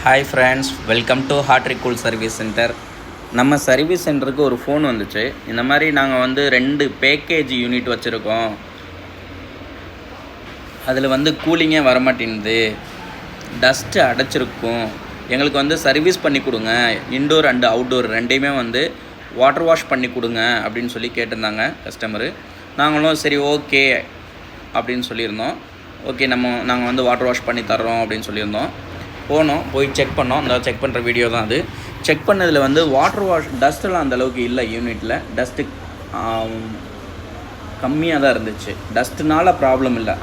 Hi friends, welcome to ஹாட்ரிகூல் service centre. நம்ம service சென்டருக்கு ஒரு ஃபோன் வந்துச்சு. இந்த மாதிரி நாங்கள் வந்து 2 பேக்கேஜ் யூனிட் வச்சுருக்கோம். அதில் வந்து கூலிங்கே வரமாட்டேங்குது, டஸ்ட்டு அடைச்சிருக்கும். எங்களுக்கு வந்து சர்வீஸ் பண்ணி கொடுங்க, இன்டோர் அண்டு அவுட்டோர் ரெண்டையுமே வந்து வாட்டர் வாஷ் பண்ணி கொடுங்க அப்படின்னு சொல்லி கேட்டிருந்தாங்க கஸ்டமரு. நாங்களும் சரி ஓகே அப்படின்னு சொல்லியிருந்தோம். ஓகே நாங்கள் வந்து வாட்டர் வாஷ் பண்ணி தர்றோம் அப்படின்னு சொல்லியிருந்தோம். போய் செக் பண்ணோம். அந்த செக் பண்ணுற வீடியோ தான் அது. செக் பண்ணதில் வந்து வாட்டர் வாஷ் டஸ்ட்டெல்லாம் அந்தளவுக்கு இல்லை. யூனிட்டில் டஸ்ட்டு கம்மியாக தான் இருந்துச்சு. டஸ்ட்டுனால ப்ராப்ளம் இல்லை.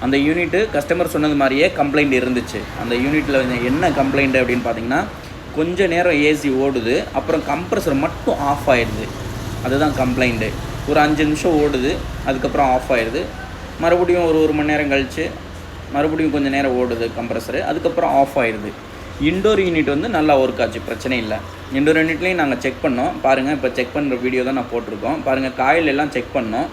அந்த யூனிட்டு கஸ்டமர் சொன்னது மாதிரியே கம்ப்ளைண்ட் இருந்துச்சு. அந்த யூனிட்டில் என்ன கம்ப்ளைண்ட் அப்படின்னு பார்த்தீங்கன்னா, கொஞ்சம் நேரம் ஏசி ஓடுது, அப்புறம் கம்ப்ரஸர் மட்டும் ஆஃப் ஆயிடுது. அதுதான் கம்ப்ளைண்ட்டு. ஒரு 5 நிமிஷம் ஓடுது, அதுக்கப்புறம் ஆஃப் ஆயிடுது. மறுபடியும் ஒரு மணி நேரம் கழித்து மறுபடியும் கொஞ்சம் நேரம் ஓடுது கம்ப்ரஸரு, அதுக்கப்புறம் ஆஃப் ஆயிடுது. இன்டோர் யூனிட் வந்து நல்லா ஒர்க் ஆச்சு, பிரச்சனை இல்லை. இன்டோர் யூனிட்லேயும் நாங்கள் செக் பண்ணோம். பாருங்கள், இப்போ செக் பண்ணுற வீடியோ தான் நான் போட்டிருக்கோம். பாருங்கள், காயில் எல்லாம் செக் பண்ணோம்.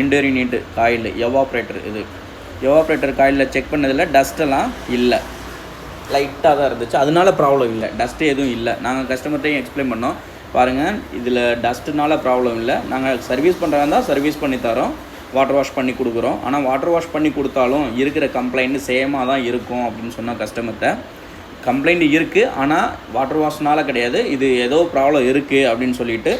இன்டோர் யூனிட் காயில் எவாப்ரேட்டர் காயிலில் செக் பண்ணதில் டஸ்ட்டெல்லாம் இல்லை, லைட்டாக தான் இருந்துச்சு. அதனால ப்ராப்ளம் இல்லை, டஸ்ட்டு எதுவும் இல்லை. நாங்கள் கஸ்டமர்கிட்டையும் எக்ஸ்பிளைன் பண்ணோம். பாருங்கள், இதில் டஸ்ட்டுனால ப்ராப்ளம் இல்லை. நாங்கள் சர்வீஸ் பண்ணுறதா இருந்தால் சர்வீஸ் பண்ணி தரோம், வாட்டர் வாஷ் பண்ணி கொடுக்குறோம். ஆனால் வாட்டர் வாஷ் பண்ணி கொடுத்தாலும் இருக்கிற கம்ப்ளைண்ட்டு சேமாக தான் இருக்கும் அப்படின்னு சொன்னால் கஸ்டமர்கிட்ட. கம்ப்ளைண்ட் இருக்குது, ஆனால் வாட்டர் வாஷ்னால் கிடையாது, இது ஏதோ ப்ராப்ளம் இருக்குது அப்படின்னு சொல்லிவிட்டு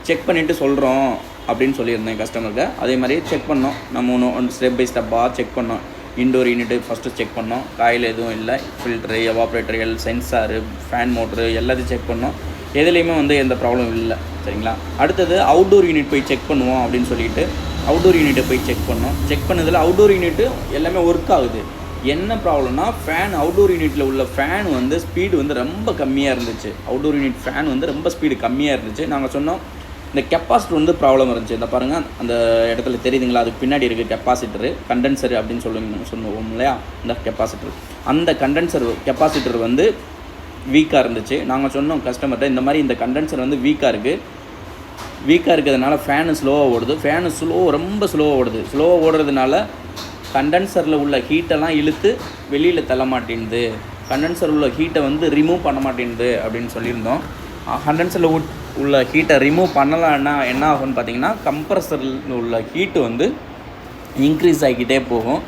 செக் பண்ணிவிட்டு சொல்கிறோம் அப்படின்னு சொல்லியிருந்தேன் கஸ்டமருக்கு. அதே மாதிரி செக் பண்ணோம். நம்ம ஒன்று ஸ்டெப் பை ஸ்டெப்பாக செக் பண்ணோம். இன்டோர் யூனிட்டு ஃபஸ்ட்டு செக் பண்ணோம். காயில் எதுவும் இல்லை, filter, evaporator, sensor, fan motor எல்லாத்தையும் செக் பண்ணோம். எதுலேயுமே வந்து எந்த ப்ராப்ளம் இல்லை. சரிங்களா? அடுத்தது அவுட்டோர் யூனிட் போய் செக் பண்ணுவோம் அப்படின்னு சொல்லிட்டு அவுட்டோர் யூனிட்டை போய் செக் பண்ணோம். செக் பண்ணதில் அவுட்டோர் யூனிட்டு எல்லாமே ஒர்க் ஆகுது. என்ன ப்ராப்ளம்னா, அவுட்டோர் யூனிட்டில் உள்ள ஃபேன் வந்து ஸ்பீடு வந்து ரொம்ப கம்மியாக இருந்துச்சு. அவுட்டோர் யூனிட் ஃபேன் வந்து ரொம்ப ஸ்பீடு கம்மியாக இருந்துச்சு. நாங்கள் சொன்னோம், இந்த கெப்பாசிட்டர் வந்து ப்ராப்ளம் இருந்துச்சு. இந்த பாருங்கள், அந்த இடத்துல தெரியுதுங்களா, அதுக்கு பின்னாடி இருக்குது கெப்பாசிட்டரு, கண்டென்சர் அப்படின்னு சொல்லுவோம் இல்லையா, இந்த கெப்பாசிட்டர். அந்த கெப்பாசிட்டர் வந்து வீக்காக இருந்துச்சு. நாங்கள் சொன்னோம் கஸ்டமர்கிட்ட, இந்த மாதிரி இந்த கண்டென்சர் வந்து வீக்காக இருக்கிறதுனால ஃபேனு ஸ்லோவாக ஓடுது. ரொம்ப ஸ்லோவாக ஓடுறதுனால கண்டென்சரில் உள்ள ஹீட்டெல்லாம் இழுத்து வெளியில் தள்ள மாட்டேங்குது, கண்டென்சர் உள்ள ஹீட்டை வந்து ரிமூவ் பண்ண மாட்டேங்குது அப்படின்னு சொல்லியிருந்தோம். கண்டென்சரில் உள்ள ஹீட்டை ரிமூவ் பண்ணலான்னா என்ன ஆகும்னு பார்த்தீங்கன்னா, கம்ப்ரஸரில் உள்ள ஹீட்டு வந்து இன்க்ரீஸ் ஆகிக்கிட்டே போகும்.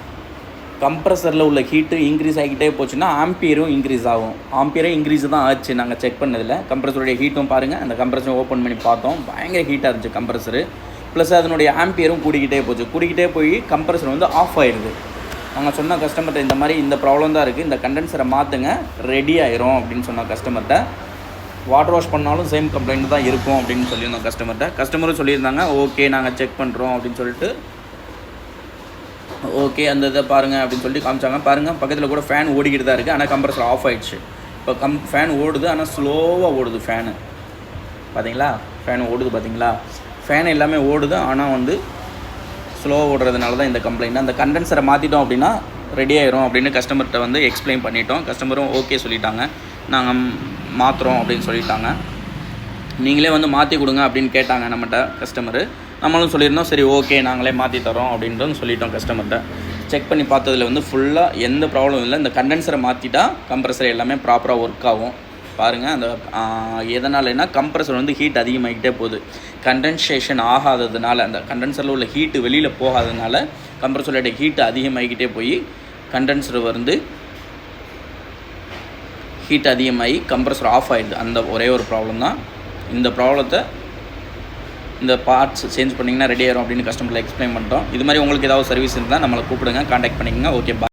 கம்ப்ரஸரில் உள்ள ஹீட்டு இன்க்ரீஸ் ஆகிக்கிட்டே போச்சுன்னா ஆம்பியரும் இன்க்ரீஸ் ஆகும். இன்க்ரீஸ் தான் ஆச்சு நாங்கள் செக் பண்ணதில். கம்ப்ரஸருடைய ஹீட்டும் பாருங்கள், அந்த கம்ப்ரஸரை ஓப்பன் பண்ணி பார்த்தோம், பயங்கர ஹீட்டாக இருந்துச்சு கம்ப்ரஸரு. ப்ளஸ் அதனுடைய ஆம்பியரும் கூடிக்கிட்டே போய் கம்ப்ரஸர் வந்து ஆஃப் ஆயிடுது. நாங்கள் சொன்ன கஸ்டமர்கிட்ட, இந்த மாதிரி இந்த ப்ராப்ளம் தான் இருக்குது, இந்த கண்டென்சரை மாற்றுங்க, ரெடி ஆயிரும் அப்படின்னு சொன்ன கஸ்டமர்கிட்ட. வாட்டர் வாஷ் பண்ணாலும் சேம் கம்ப்ளைண்ட் தான் இருக்கும் அப்படின்னு சொல்லியிருந்தோம் கஸ்டமர்கிட்ட. கஸ்டமரும் சொல்லியிருந்தாங்க, ஓகே நாங்கள் செக் பண்ணுறோம் அப்படின்னு சொல்லிட்டு, ஓகே அந்த இதை பாருங்கள் அப்படின்னு சொல்லி காமிச்சாங்க. பாருங்கள், பக்கத்தில் கூட ஃபேன் ஓடிக்கிட்டு தான் இருக்குது, ஆனால் கம்ப்ரஸர் ஆஃப் ஆகிடுச்சு. இப்போ ஃபேன் ஓடுது, ஆனால் ஸ்லோவாக ஓடுது ஃபேனு. பார்த்தீங்களா, ஃபேன் எல்லாமே ஓடுது, ஆனால் வந்து ஸ்லோவாக ஓடுறதுனால தான் இந்த கம்ப்ளைண்ட். அந்த கண்டென்சரை மாற்றிட்டோம் அப்படின்னா ரெடி ஆயிரும் அப்படின்னு கஸ்டமர்கிட்ட வந்து எக்ஸ்பிளைன் பண்ணிட்டோம். கஸ்டமரும் ஓகே சொல்லிட்டாங்க, நாங்கள் மாற்றுறோம் அப்படின்னு சொல்லிட்டாங்க. நீங்களே வந்து மாற்றி கொடுங்க அப்படின்னு கேட்டாங்க நம்மகிட்ட கஸ்டமரு. நம்மளும் சொல்லியிருந்தோம், சரி ஓகே நாங்களே மாற்றி தரோம் அப்படின்ட்டு சொல்லிட்டோம் கஸ்டமர்கிட்ட. செக் பண்ணி பார்த்ததில் வந்து ஃபுல்லாக எந்த ப்ராப்ளம் இல்லை. இந்த கண்டென்சரை மாற்றிட்டா கம்ப்ரஸர் எல்லாமே ப்ராப்பராக ஒர்க் ஆகும். பாருங்கள், அந்த எதனாலனா கம்ப்ரஸர் வந்து ஹீட் அதிகமாகிக்கிட்டே போகுது. கண்டென்சேஷன் ஆகாததுனால, அந்த கண்டென்சரில் உள்ள ஹீட்டு வெளியில் போகாததுனால கம்ப்ரஸரோட ஹீட்டு அதிகமாகிக்கிட்டே போய் கண்டென்சர் வந்து ஹீட் அதிகமாகி கம்ப்ரஸர் ஆஃப் ஆகிடுது. அந்த ஒரே ஒரு ப்ராப்ளம் தான். இந்த ப்ராப்ளத்தை இந்த பார்ட்ஸ் சேஞ்ச் பண்ணிங்கன்னா ரெடி ஆயிரும் அப்படின்னு கஸ்டமரில் எக்ஸ்பிளைன் பண்ணிட்டோம். இது மாதிரி உங்களுக்கு ஏதாவது சர்வீஸ் இருந்தால் நம்மளை கூப்பிடுங்க, காண்டாக்ட் பண்ணிக்கோங்க. ஓகே, பாய்.